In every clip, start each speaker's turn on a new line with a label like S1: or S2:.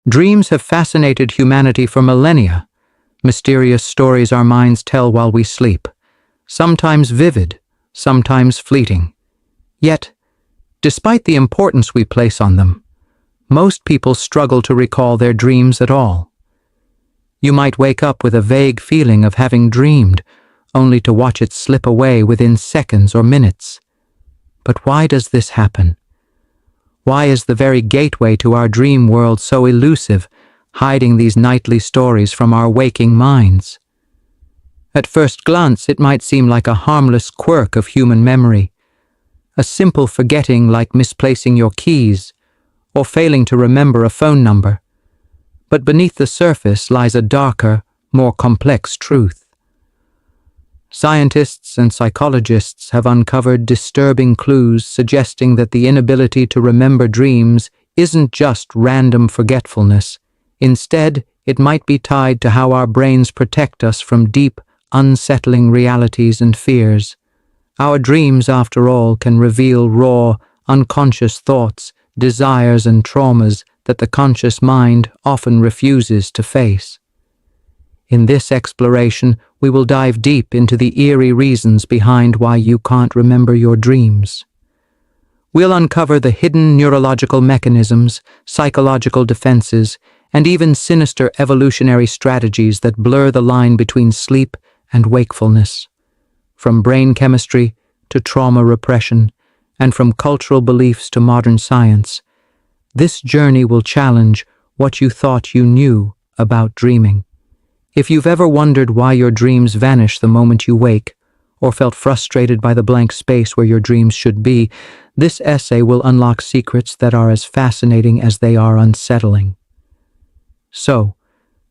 S1: Dreams have fascinated humanity for millennia. Mysterious stories our minds tell while we sleep, sometimes vivid, sometimes fleeting. Yet, despite the importance we place on them, most people struggle to recall their dreams at all. You might wake up with a vague feeling of having dreamed, only to watch it slip away within seconds or minutes. But why does this happen? Why is the very gateway to our dream world so elusive, hiding these nightly stories from our waking minds? At first glance, it might seem like a harmless quirk of human memory, a simple forgetting like misplacing your keys or failing to remember a phone number. But beneath the surface lies a darker, more complex truth. Scientists and psychologists have uncovered disturbing clues suggesting that the inability to remember dreams isn't just random forgetfulness. Instead, it might be tied to how our brains protect us from deep, unsettling realities and fears. Our dreams, after all, can reveal raw, unconscious thoughts, desires, and traumas that the conscious mind often refuses to face. In this exploration, we will dive deep into the eerie reasons behind why you can't remember your dreams. We'll uncover the hidden neurological mechanisms, psychological defenses, and even sinister evolutionary strategies that blur the line between sleep and wakefulness. From brain chemistry to trauma repression, and from cultural beliefs to modern science, this journey will challenge what you thought you knew about dreaming. If you've ever wondered why your dreams vanish the moment you wake, or felt frustrated by the blank space where your dreams should be, this essay will unlock secrets that are as fascinating as they are unsettling. So,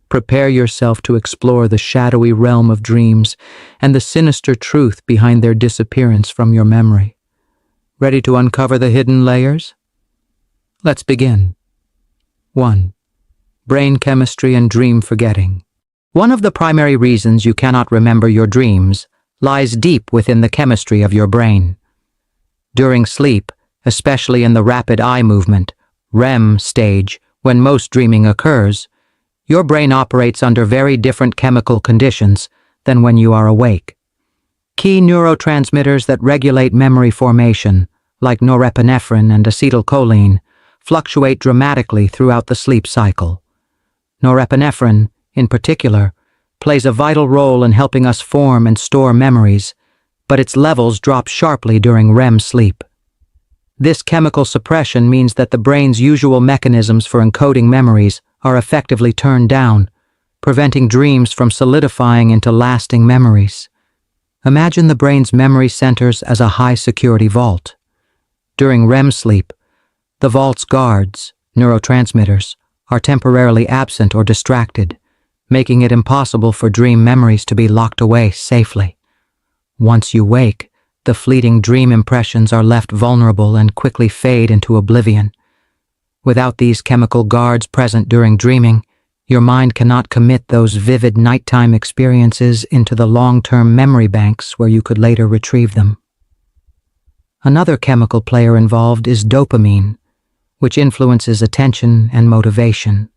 S1: prepare yourself to explore the shadowy realm of dreams and the sinister truth behind their disappearance from your memory. Ready to uncover the hidden layers? Let's begin. 1. Brain chemistry and dream forgetting. One of the primary reasons you cannot remember your dreams lies deep within the chemistry of your brain. During sleep, especially in the rapid eye movement, REM stage, when most dreaming occurs, your brain operates under very different chemical conditions than when you are awake. Key neurotransmitters that regulate memory formation, like norepinephrine and acetylcholine, fluctuate dramatically throughout the sleep cycle. Norepinephrine, in particular, plays a vital role in helping us form and store memories, but its levels drop sharply during REM sleep. This chemical suppression means that the brain's usual mechanisms for encoding memories are effectively turned down, preventing dreams from solidifying into lasting memories. Imagine the brain's memory centers as a high-security vault. During REM sleep, the vault's guards, neurotransmitters, are temporarily absent or distracted, making it impossible for dream memories to be locked away safely. Once you wake, the fleeting dream impressions are left vulnerable and quickly fade into oblivion. Without these chemical guards present during dreaming, your mind cannot commit those vivid nighttime experiences into the long-term memory banks where you could later retrieve them. Another chemical player involved is dopamine, which influences attention and motivation.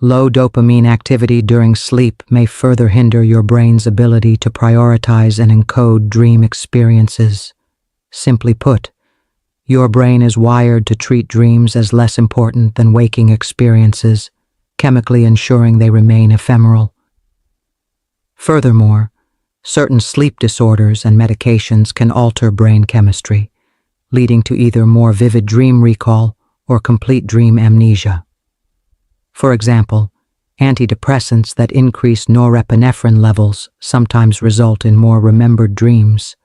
S1: Low dopamine activity during sleep may further hinder your brain's ability to prioritize and encode dream experiences. Simply put, your brain is wired to treat dreams as less important than waking experiences, chemically ensuring they remain ephemeral. Furthermore, certain sleep disorders and medications can alter brain chemistry, leading to either more vivid dream recall or complete dream amnesia. For example, antidepressants that increase norepinephrine levels sometimes result in more remembered dreams,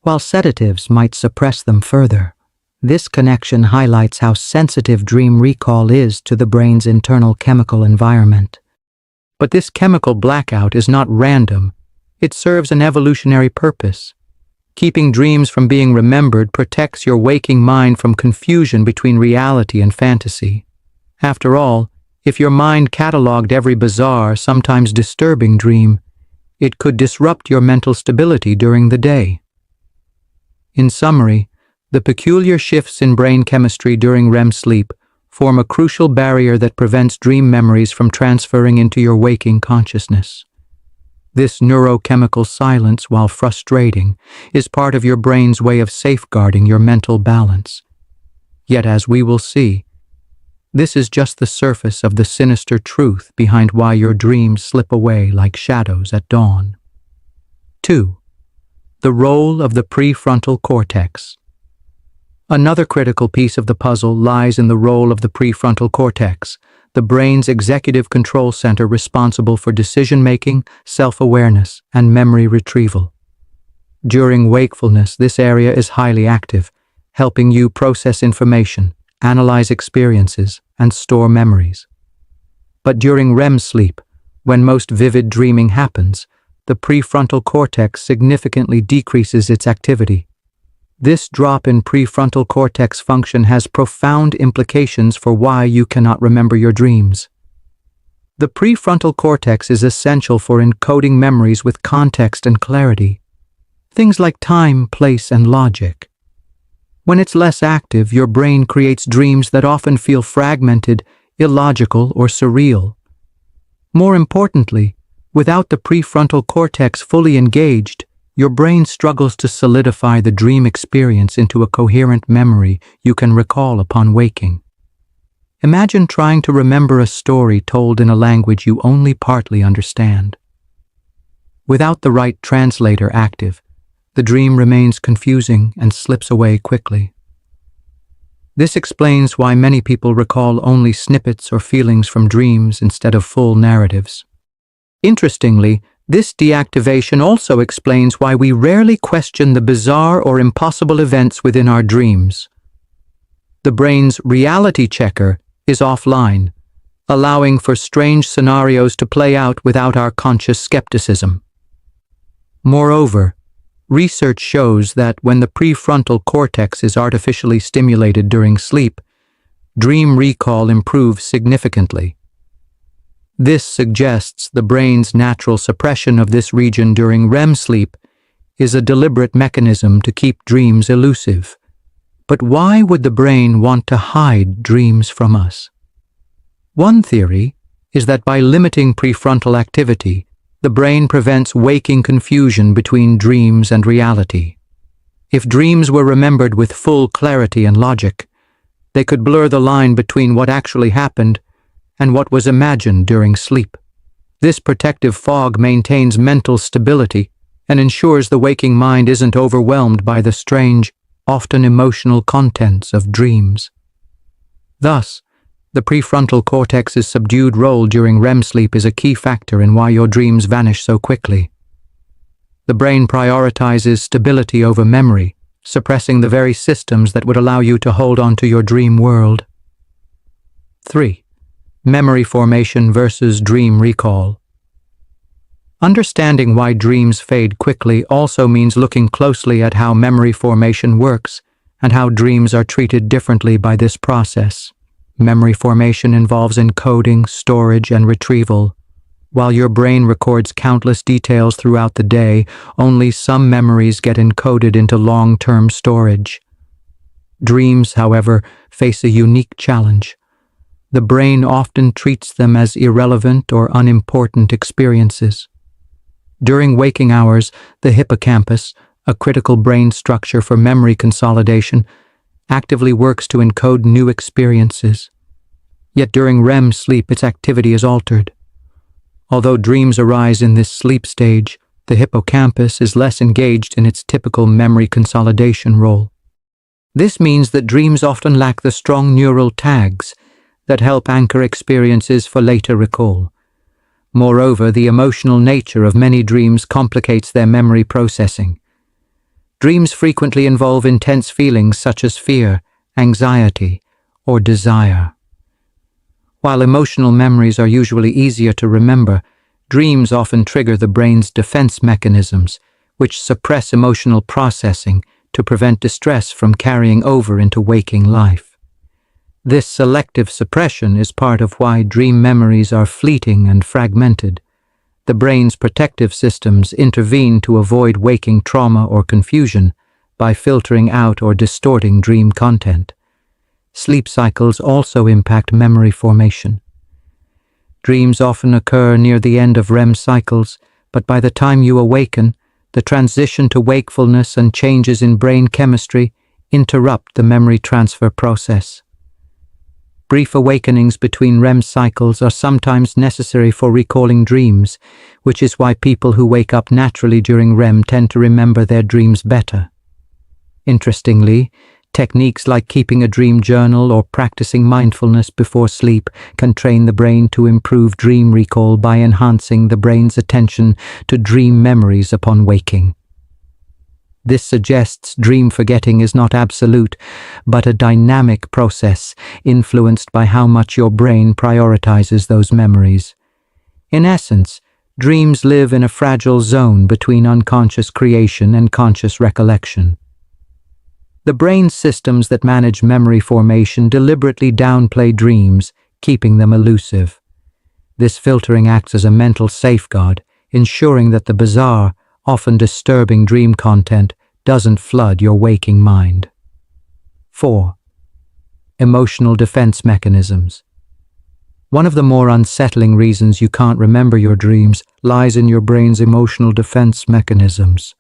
S1: while sedatives might suppress them further. This connection highlights how sensitive dream recall is to the brain's internal chemical environment. But this chemical blackout is not random. It serves an evolutionary purpose. Keeping dreams from being remembered protects your waking mind from confusion between reality and fantasy. After all, if your mind cataloged every bizarre, sometimes disturbing dream, it could disrupt your mental stability during the day. In summary, the peculiar shifts in brain chemistry during REM sleep form a crucial barrier that prevents dream memories from transferring into your waking consciousness. This neurochemical silence, while frustrating, is part of your brain's way of safeguarding your mental balance. Yet, as we will see, this is just the surface of the sinister truth behind why your dreams slip away like shadows at dawn. 2. The role of the prefrontal cortex. Another critical piece of the puzzle lies in the role of the prefrontal cortex, the brain's executive control center responsible for decision-making, self-awareness, and memory retrieval. During wakefulness, this area is highly active, helping you process information, analyze experiences, and store memories. But during REM sleep, when most vivid dreaming happens, the prefrontal cortex significantly decreases its activity. This drop in prefrontal cortex function has profound implications for why you cannot remember your dreams. The prefrontal cortex is essential for encoding memories with context and clarity, things like time, place, and logic. When it's less active, your brain creates dreams that often feel fragmented, illogical, or surreal. More importantly, without the prefrontal cortex fully engaged, your brain struggles to solidify the dream experience into a coherent memory you can recall upon waking. Imagine trying to remember a story told in a language you only partly understand. Without the right translator active, the dream remains confusing and slips away quickly. This explains why many people recall only snippets or feelings from dreams instead of full narratives. Interestingly, this deactivation also explains why we rarely question the bizarre or impossible events within our dreams. The brain's reality checker is offline, allowing for strange scenarios to play out without our conscious skepticism. Moreover, research shows that when the prefrontal cortex is artificially stimulated during sleep, dream recall improves significantly. This suggests the brain's natural suppression of this region during REM sleep is a deliberate mechanism to keep dreams elusive. But why would the brain want to hide dreams from us? One theory is that by limiting prefrontal activity, the brain prevents waking confusion between dreams and reality. If dreams were remembered with full clarity and logic, they could blur the line between what actually happened and what was imagined during sleep. This protective fog maintains mental stability and ensures the waking mind isn't overwhelmed by the strange, often emotional contents of dreams. Thus, the prefrontal cortex's subdued role during REM sleep is a key factor in why your dreams vanish so quickly. The brain prioritizes stability over memory, suppressing the very systems that would allow you to hold on to your dream world. 3. Memory formation versus dream recall. Understanding why dreams fade quickly also means looking closely at how memory formation works and how dreams are treated differently by this process. Memory formation involves encoding, storage, and retrieval. While your brain records countless details throughout the day, only some memories get encoded into long-term storage. Dreams, however, face a unique challenge. The brain often treats them as irrelevant or unimportant experiences. During waking hours, the hippocampus, a critical brain structure for memory consolidation, actively works to encode new experiences. Yet during REM sleep, its activity is altered. Although dreams arise in this sleep stage, the hippocampus is less engaged in its typical memory consolidation role. This means that dreams often lack the strong neural tags that help anchor experiences for later recall. Moreover, the emotional nature of many dreams complicates their memory processing. Dreams frequently involve intense feelings such as fear, anxiety, or desire. While emotional memories are usually easier to remember, dreams often trigger the brain's defense mechanisms, which suppress emotional processing to prevent distress from carrying over into waking life. This selective suppression is part of why dream memories are fleeting and fragmented. The brain's protective systems intervene to avoid waking trauma or confusion by filtering out or distorting dream content. Sleep cycles also impact memory formation. Dreams often occur near the end of REM cycles, but by the time you awaken, the transition to wakefulness and changes in brain chemistry interrupt the memory transfer process. Brief awakenings between REM cycles are sometimes necessary for recalling dreams, which is why people who wake up naturally during REM tend to remember their dreams better. Interestingly, techniques like keeping a dream journal or practicing mindfulness before sleep can train the brain to improve dream recall by enhancing the brain's attention to dream memories upon waking. This suggests dream forgetting is not absolute, but a dynamic process influenced by how much your brain prioritizes those memories. In essence, dreams live in a fragile zone between unconscious creation and conscious recollection. The brain systems that manage memory formation deliberately downplay dreams, keeping them elusive. This filtering acts as a mental safeguard, ensuring that the bizarre, often disturbing dream content doesn't flood your waking mind. 4. Emotional defense mechanisms. One of the more unsettling reasons you can't remember your dreams lies in your brain's emotional defense mechanisms.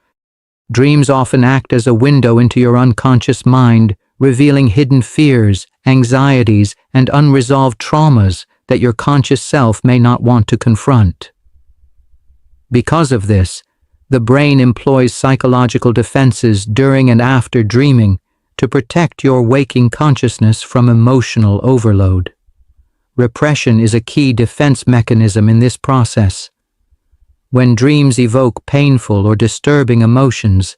S1: Dreams often act as a window into your unconscious mind, revealing hidden fears, anxieties, and unresolved traumas that your conscious self may not want to confront. Because of this, the brain employs psychological defenses during and after dreaming to protect your waking consciousness from emotional overload. Repression is a key defense mechanism in this process. When dreams evoke painful or disturbing emotions,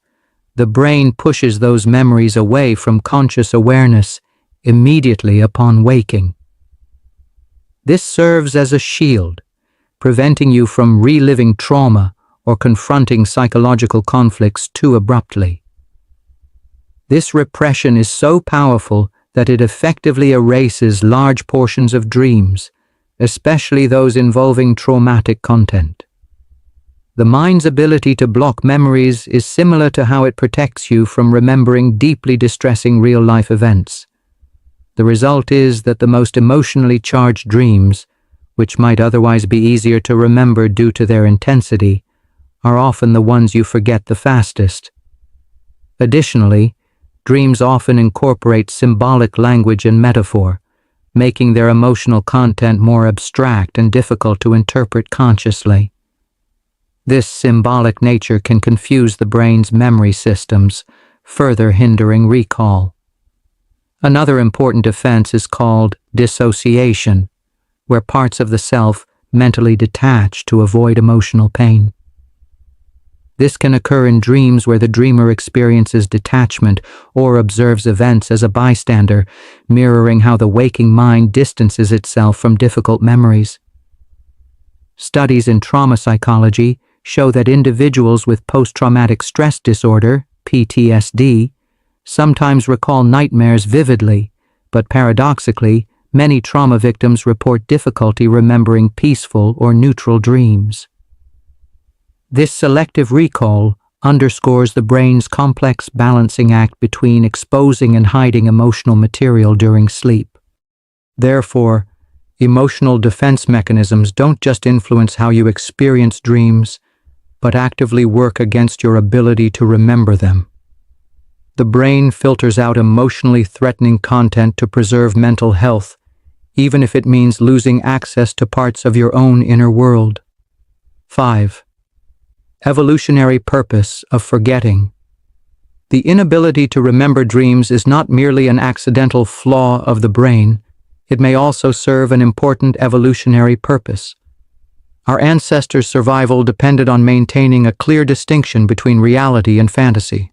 S1: the brain pushes those memories away from conscious awareness immediately upon waking. This serves as a shield, preventing you from reliving trauma or confronting psychological conflicts too abruptly. This repression is so powerful that it effectively erases large portions of dreams, especially those involving traumatic content. The mind's ability to block memories is similar to how it protects you from remembering deeply distressing real-life events. The result is that the most emotionally charged dreams, which might otherwise be easier to remember due to their intensity, are often the ones you forget the fastest. Additionally, dreams often incorporate symbolic language and metaphor, making their emotional content more abstract and difficult to interpret consciously. This symbolic nature can confuse the brain's memory systems, further hindering recall. Another important defense is called dissociation, where parts of the self mentally detach to avoid emotional pain. This can occur in dreams where the dreamer experiences detachment or observes events as a bystander, mirroring how the waking mind distances itself from difficult memories. Studies in trauma psychology show that individuals with post-traumatic stress disorder, PTSD, sometimes recall nightmares vividly, but paradoxically, many trauma victims report difficulty remembering peaceful or neutral dreams. This selective recall underscores the brain's complex balancing act between exposing and hiding emotional material during sleep. Therefore, emotional defense mechanisms don't just influence how you experience dreams, but actively work against your ability to remember them. The brain filters out emotionally threatening content to preserve mental health, even if it means losing access to parts of your own inner world. 5. Evolutionary purpose of forgetting. The inability to remember dreams is not merely an accidental flaw of the brain, it may also serve an important evolutionary purpose. Our ancestors' survival depended on maintaining a clear distinction between reality and fantasy.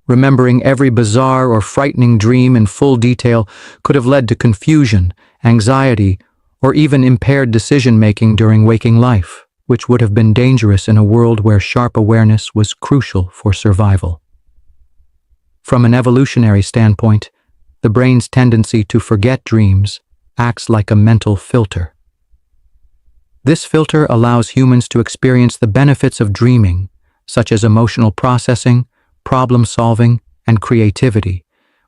S1: Remembering every bizarre or frightening dream in full detail could have led to confusion, anxiety, or even impaired decision-making during waking life, which would have been dangerous in a world where sharp awareness was crucial for survival. From an evolutionary standpoint, the brain's tendency to forget dreams acts like a mental filter. This filter allows humans to experience the benefits of dreaming, such as emotional processing, problem-solving, and creativity,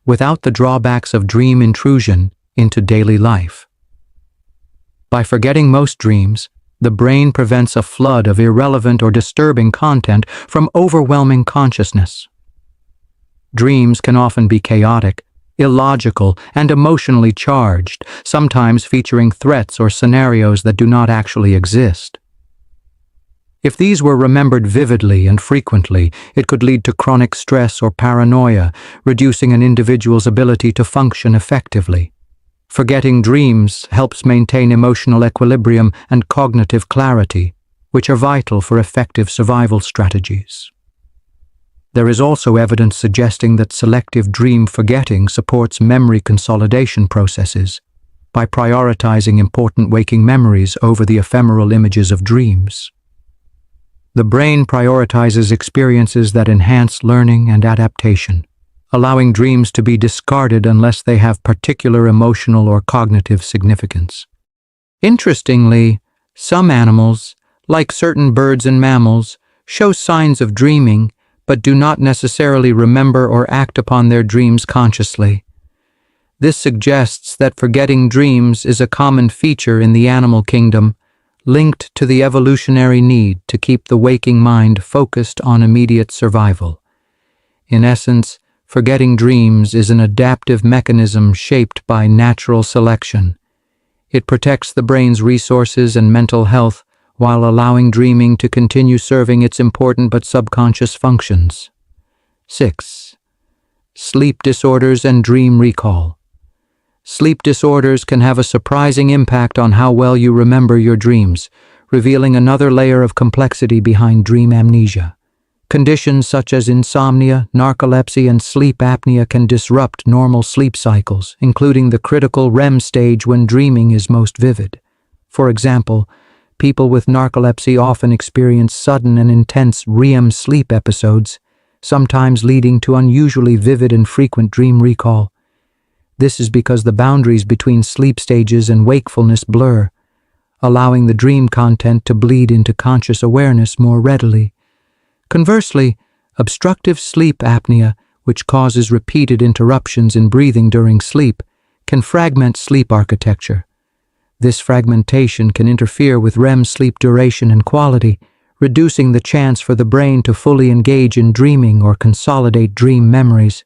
S1: without the drawbacks of dream intrusion into daily life. By forgetting most dreams, the brain prevents a flood of irrelevant or disturbing content from overwhelming consciousness. Dreams can often be chaotic, illogical, and emotionally charged, sometimes featuring threats or scenarios that do not actually exist. If these were remembered vividly and frequently, it could lead to chronic stress or paranoia, reducing an individual's ability to function effectively. Forgetting dreams helps maintain emotional equilibrium and cognitive clarity, which are vital for effective survival strategies. There is also evidence suggesting that selective dream forgetting supports memory consolidation processes by prioritizing important waking memories over the ephemeral images of dreams. The brain prioritizes experiences that enhance learning and adaptation, allowing dreams to be discarded unless they have particular emotional or cognitive significance. Interestingly, some animals, like certain birds and mammals, show signs of dreaming but do not necessarily remember or act upon their dreams consciously. This suggests that forgetting dreams is a common feature in the animal kingdom, linked to the evolutionary need to keep the waking mind focused on immediate survival. In essence, forgetting dreams is an adaptive mechanism shaped by natural selection. It protects the brain's resources and mental health while allowing dreaming to continue serving its important but subconscious functions. 6. Sleep disorders and dream recall. Sleep disorders can have a surprising impact on how well you remember your dreams, revealing another layer of complexity behind dream amnesia. Conditions such as insomnia, narcolepsy, and sleep apnea can disrupt normal sleep cycles, including the critical REM stage when dreaming is most vivid. For example, people with narcolepsy often experience sudden and intense REM sleep episodes, sometimes leading to unusually vivid and frequent dream recall. This is because the boundaries between sleep stages and wakefulness blur, allowing the dream content to bleed into conscious awareness more readily. Conversely, obstructive sleep apnea, which causes repeated interruptions in breathing during sleep, can fragment sleep architecture. This fragmentation can interfere with REM sleep duration and quality, reducing the chance for the brain to fully engage in dreaming or consolidate dream memories.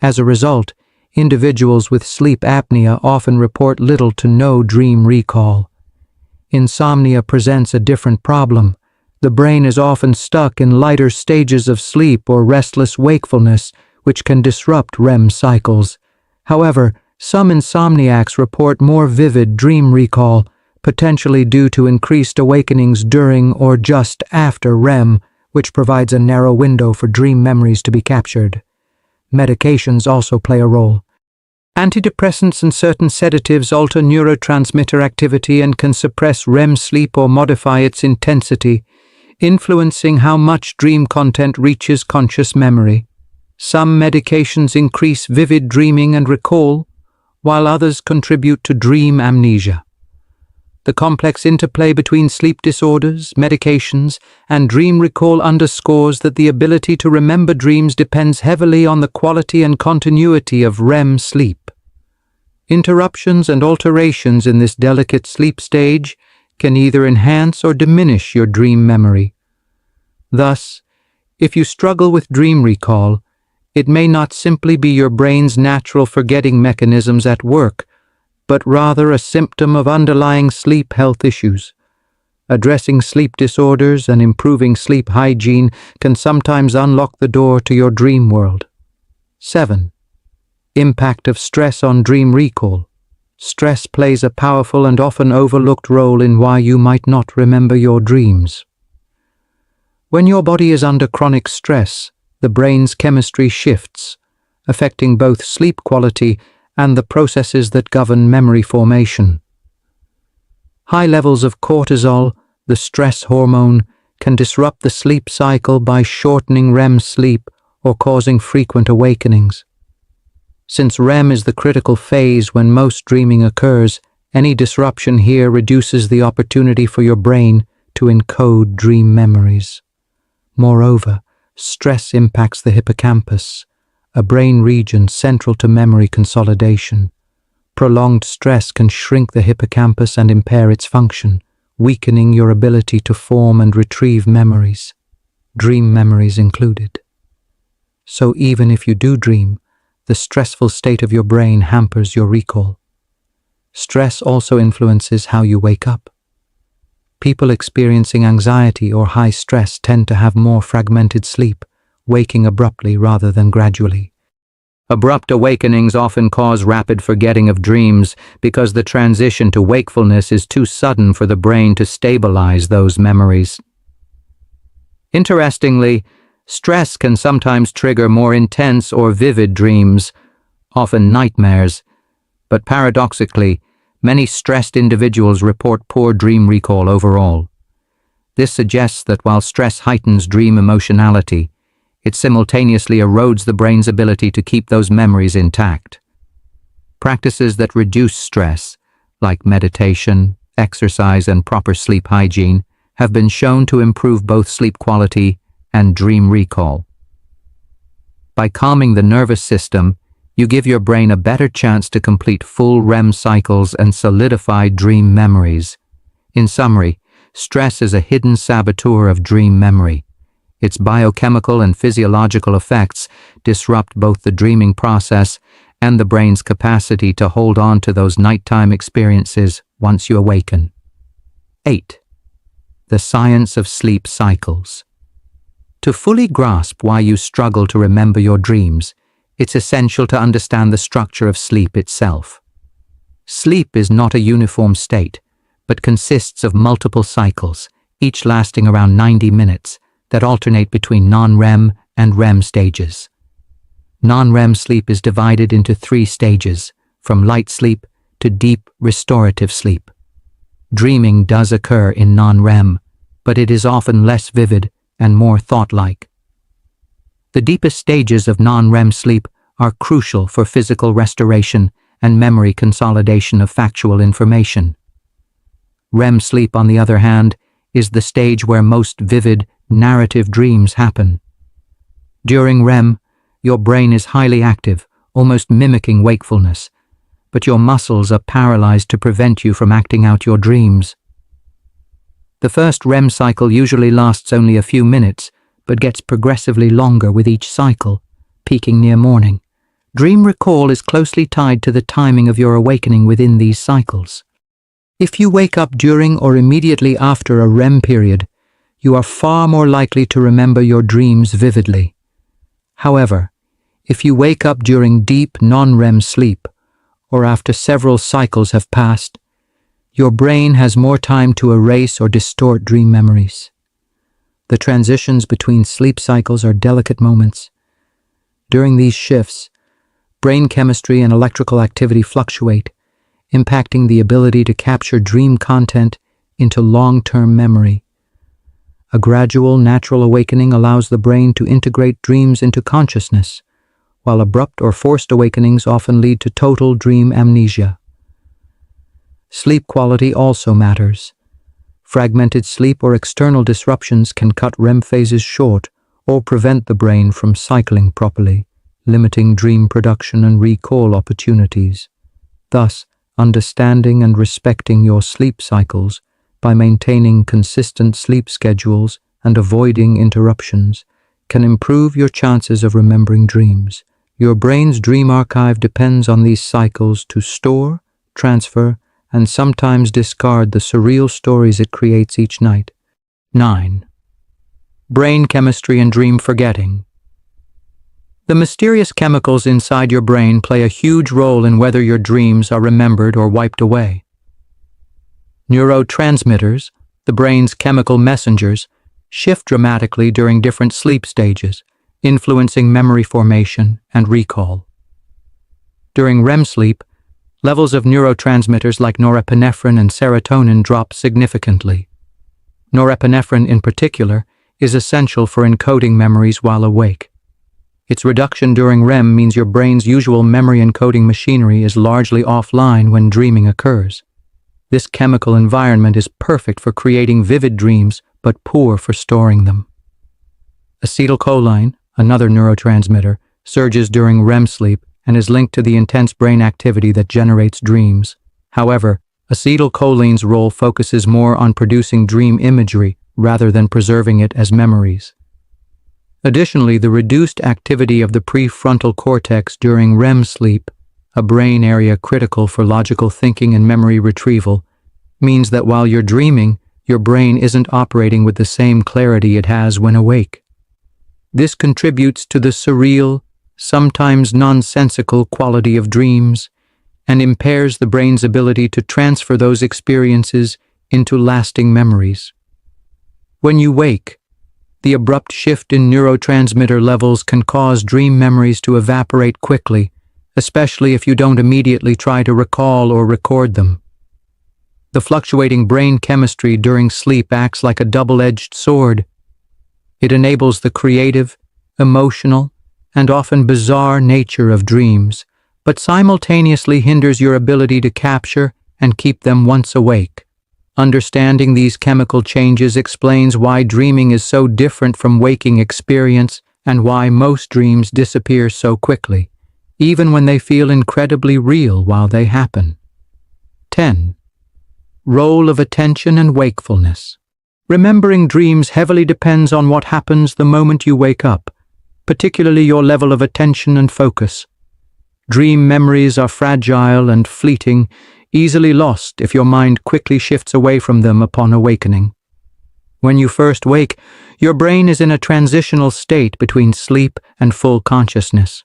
S1: As a result, individuals with sleep apnea often report little to no dream recall. Insomnia presents a different problem. The brain is often stuck in lighter stages of sleep or restless wakefulness, which can disrupt REM cycles. However, some insomniacs report more vivid dream recall, potentially due to increased awakenings during or just after REM, which provides a narrow window for dream memories to be captured. Medications also play a role. Antidepressants and certain sedatives alter neurotransmitter activity and can suppress REM sleep or modify its intensity, influencing how much dream content reaches conscious memory. Some medications increase vivid dreaming and recall, while others contribute to dream amnesia. The complex interplay between sleep disorders, medications, and dream recall underscores that the ability to remember dreams depends heavily on the quality and continuity of REM sleep. Interruptions and alterations in this delicate sleep stage can either enhance or diminish your dream memory. Thus, if you struggle with dream recall, it may not simply be your brain's natural forgetting mechanisms at work, but rather a symptom of underlying sleep health issues. Addressing sleep disorders and improving sleep hygiene can sometimes unlock the door to your dream world. 7. Impact of stress on dream recall. Stress plays a powerful and often overlooked role in why you might not remember your dreams. When your body is under chronic stress, the brain's chemistry shifts, affecting both sleep quality and the processes that govern memory formation. High levels of cortisol, the stress hormone, can disrupt the sleep cycle by shortening REM sleep or causing frequent awakenings. Since REM is the critical phase when most dreaming occurs, any disruption here reduces the opportunity for your brain to encode dream memories. Moreover, stress impacts the hippocampus, a brain region central to memory consolidation. Prolonged stress can shrink the hippocampus and impair its function, weakening your ability to form and retrieve memories, dream memories included. So even if you do dream, the stressful state of your brain hampers your recall. Stress also influences how you wake up. People experiencing anxiety or high stress tend to have more fragmented sleep, waking abruptly rather than gradually. Abrupt awakenings often cause rapid forgetting of dreams because the transition to wakefulness is too sudden for the brain to stabilize those memories. Interestingly, stress can sometimes trigger more intense or vivid dreams, often nightmares, but paradoxically, many stressed individuals report poor dream recall overall. This suggests that while stress heightens dream emotionality, it simultaneously erodes the brain's ability to keep those memories intact. Practices that reduce stress, like meditation, exercise, and proper sleep hygiene, have been shown to improve both sleep quality and dream recall. By calming the nervous system, you give your brain a better chance to complete full REM cycles and solidify dream memories. In summary, stress is a hidden saboteur of dream memory. Its biochemical and physiological effects disrupt both the dreaming process and the brain's capacity to hold on to those nighttime experiences once you awaken. 8. The science of sleep cycles. To fully grasp why you struggle to remember your dreams, it's essential to understand the structure of sleep itself. Sleep is not a uniform state, but consists of multiple cycles, each lasting around 90 minutes, that alternate between non-REM and REM stages. Non-REM sleep is divided into 3 stages, from light sleep to deep restorative sleep. Dreaming does occur in non-REM, but it is often less vivid and more thought-like. The deepest stages of non-REM sleep are crucial for physical restoration and memory consolidation of factual information. REM sleep, on the other hand, is the stage where most vivid, narrative dreams happen. During REM, your brain is highly active, almost mimicking wakefulness, but your muscles are paralyzed to prevent you from acting out your dreams. The first REM cycle usually lasts only a few minutes, but gets progressively longer with each cycle, peaking near morning. Dream recall is closely tied to the timing of your awakening within these cycles. If you wake up during or immediately after a REM period, you are far more likely to remember your dreams vividly. However, if you wake up during deep non-REM sleep, or after several cycles have passed, your brain has more time to erase or distort dream memories. The transitions between sleep cycles are delicate moments. During these shifts, brain chemistry and electrical activity fluctuate, impacting the ability to capture dream content into long-term memory. A gradual, natural awakening allows the brain to integrate dreams into consciousness, while abrupt or forced awakenings often lead to total dream amnesia. Sleep quality also matters. Fragmented sleep or external disruptions can cut REM phases short or prevent the brain from cycling properly, limiting dream production and recall opportunities. Thus, understanding and respecting your sleep cycles by maintaining consistent sleep schedules and avoiding interruptions can improve your chances of remembering dreams. Your brain's dream archive depends on these cycles to store, transfer, and sometimes discard the surreal stories it creates each night. 9. Brain chemistry and dream forgetting. The mysterious chemicals inside your brain play a huge role in whether your dreams are remembered or wiped away. Neurotransmitters, the brain's chemical messengers, shift dramatically during different sleep stages, influencing memory formation and recall. During REM sleep, levels of neurotransmitters like norepinephrine and serotonin drop significantly. Norepinephrine, in particular, is essential for encoding memories while awake. Its reduction during REM means your brain's usual memory encoding machinery is largely offline when dreaming occurs. This chemical environment is perfect for creating vivid dreams, but poor for storing them. Acetylcholine, another neurotransmitter, surges during REM sleep, and is linked to the intense brain activity that generates dreams. However, acetylcholine's role focuses more on producing dream imagery rather than preserving it as memories. Additionally, the reduced activity of the prefrontal cortex during REM sleep, a brain area critical for logical thinking and memory retrieval, means that while you're dreaming, your brain isn't operating with the same clarity it has when awake. This contributes to the surreal, sometimes nonsensical quality of dreams, and impairs the brain's ability to transfer those experiences into lasting memories. When you wake, the abrupt shift in neurotransmitter levels can cause dream memories to evaporate quickly, especially if you don't immediately try to recall or record them. The fluctuating brain chemistry during sleep acts like a double-edged sword. It enables the creative, emotional, and often bizarre nature of dreams, but simultaneously hinders your ability to capture and keep them once awake. Understanding these chemical changes explains why dreaming is so different from waking experience and why most dreams disappear so quickly, even when they feel incredibly real while they happen. 10. Role of attention and wakefulness. Remembering dreams heavily depends on what happens the moment you wake up, particularly your level of attention and focus. Dream memories are fragile and fleeting, easily lost if your mind quickly shifts away from them upon awakening. When you first wake, your brain is in a transitional state between sleep and full consciousness.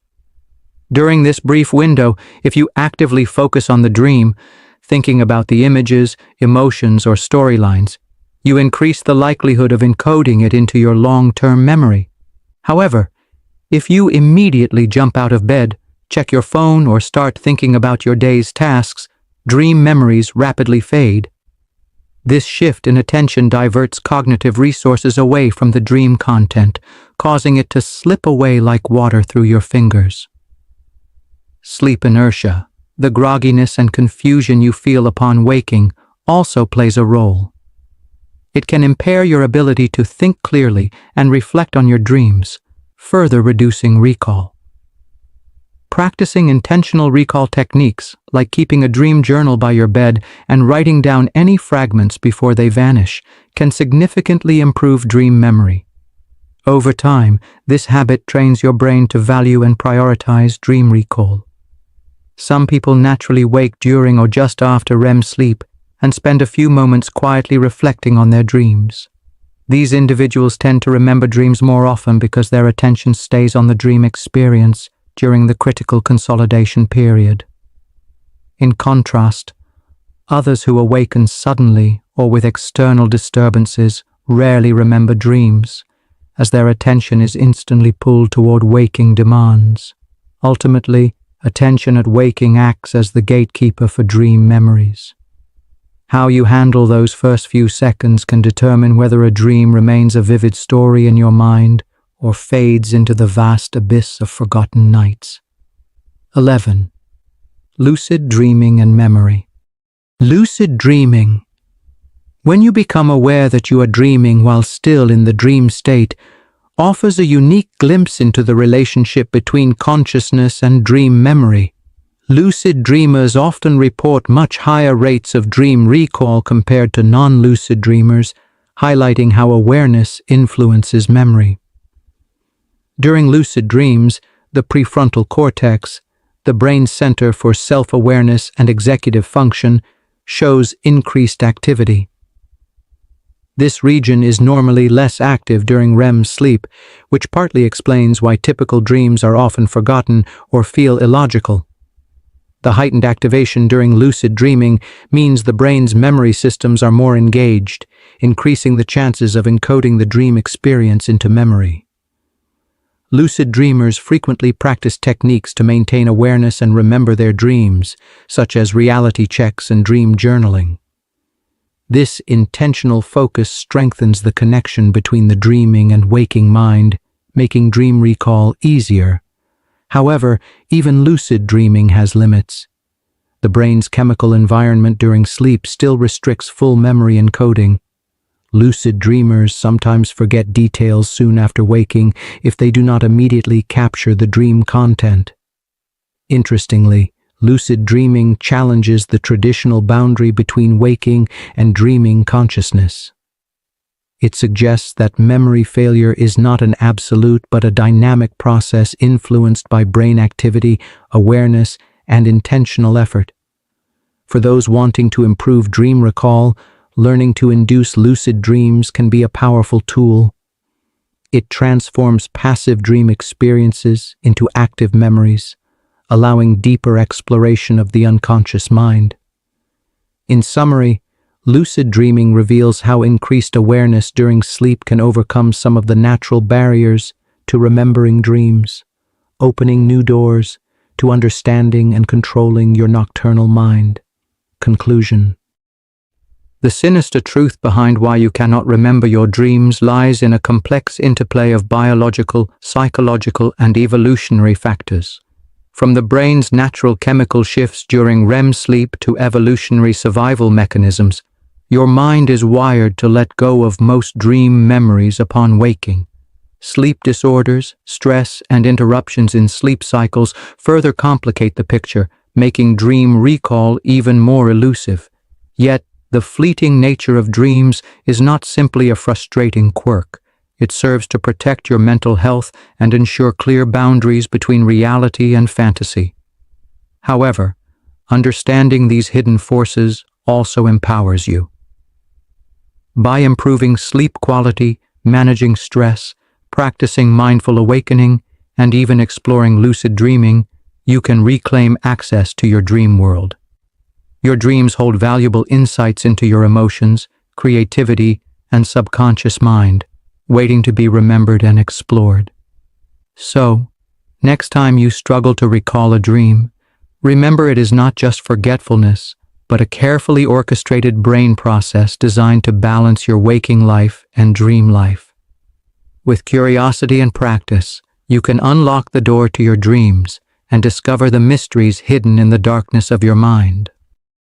S1: During this brief window, if you actively focus on the dream, thinking about the images, emotions, or storylines, you increase the likelihood of encoding it into your long-term memory. However, if you immediately jump out of bed, check your phone, or start thinking about your day's tasks, dream memories rapidly fade. This shift in attention diverts cognitive resources away from the dream content, causing it to slip away like water through your fingers. Sleep inertia, the grogginess and confusion you feel upon waking, also plays a role. It can impair your ability to think clearly and reflect on your dreams, further reducing recall. Practicing intentional recall techniques, like keeping a dream journal by your bed and writing down any fragments before they vanish, can significantly improve dream memory. Over time, this habit trains your brain to value and prioritize dream recall. Some people naturally wake during or just after REM sleep and spend a few moments quietly reflecting on their dreams. These individuals tend to remember dreams more often because their attention stays on the dream experience during the critical consolidation period. In contrast, others who awaken suddenly or with external disturbances rarely remember dreams, as their attention is instantly pulled toward waking demands. Ultimately, attention at waking acts as the gatekeeper for dream memories. How you handle those first few seconds can determine whether a dream remains a vivid story in your mind or fades into the vast abyss of forgotten nights. 11. Lucid dreaming and memory. Lucid dreaming. When you become aware that you are dreaming while still in the dream state, offers a unique glimpse into the relationship between consciousness and dream memory. Lucid dreamers often report much higher rates of dream recall compared to non-lucid dreamers, highlighting how awareness influences memory. During lucid dreams, the prefrontal cortex, the brain's center for self-awareness and executive function, shows increased activity. This region is normally less active during REM sleep, which partly explains why typical dreams are often forgotten or feel illogical. The heightened activation during lucid dreaming means the brain's memory systems are more engaged, increasing the chances of encoding the dream experience into memory. Lucid dreamers frequently practice techniques to maintain awareness and remember their dreams, such as reality checks and dream journaling. This intentional focus strengthens the connection between the dreaming and waking mind, making dream recall easier. However, even lucid dreaming has limits. The brain's chemical environment during sleep still restricts full memory encoding. Lucid dreamers sometimes forget details soon after waking if they do not immediately capture the dream content. Interestingly, lucid dreaming challenges the traditional boundary between waking and dreaming consciousness. It suggests that memory failure is not an absolute but a dynamic process influenced by brain activity, awareness, and intentional effort. For those wanting to improve dream recall, learning to induce lucid dreams can be a powerful tool. It transforms passive dream experiences into active memories, allowing deeper exploration of the unconscious mind. In summary, lucid dreaming reveals how increased awareness during sleep can overcome some of the natural barriers to remembering dreams, opening new doors to understanding and controlling your nocturnal mind. Conclusion. The sinister truth behind why you cannot remember your dreams lies in a complex interplay of biological, psychological, and evolutionary factors. From the brain's natural chemical shifts during REM sleep to evolutionary survival mechanisms, your mind is wired to let go of most dream memories upon waking. Sleep disorders, stress, and interruptions in sleep cycles further complicate the picture, making dream recall even more elusive. Yet, the fleeting nature of dreams is not simply a frustrating quirk. It serves to protect your mental health and ensure clear boundaries between reality and fantasy. However, understanding these hidden forces also empowers you. By improving sleep quality, managing stress, practicing mindful awakening, and even exploring lucid dreaming, you can reclaim access to your dream world. Your dreams hold valuable insights into your emotions, creativity, and subconscious mind, waiting to be remembered and explored. So, next time you struggle to recall a dream, remember it is not just forgetfulness, but a carefully orchestrated brain process designed to balance your waking life and dream life. With curiosity and practice, you can unlock the door to your dreams and discover the mysteries hidden in the darkness of your mind.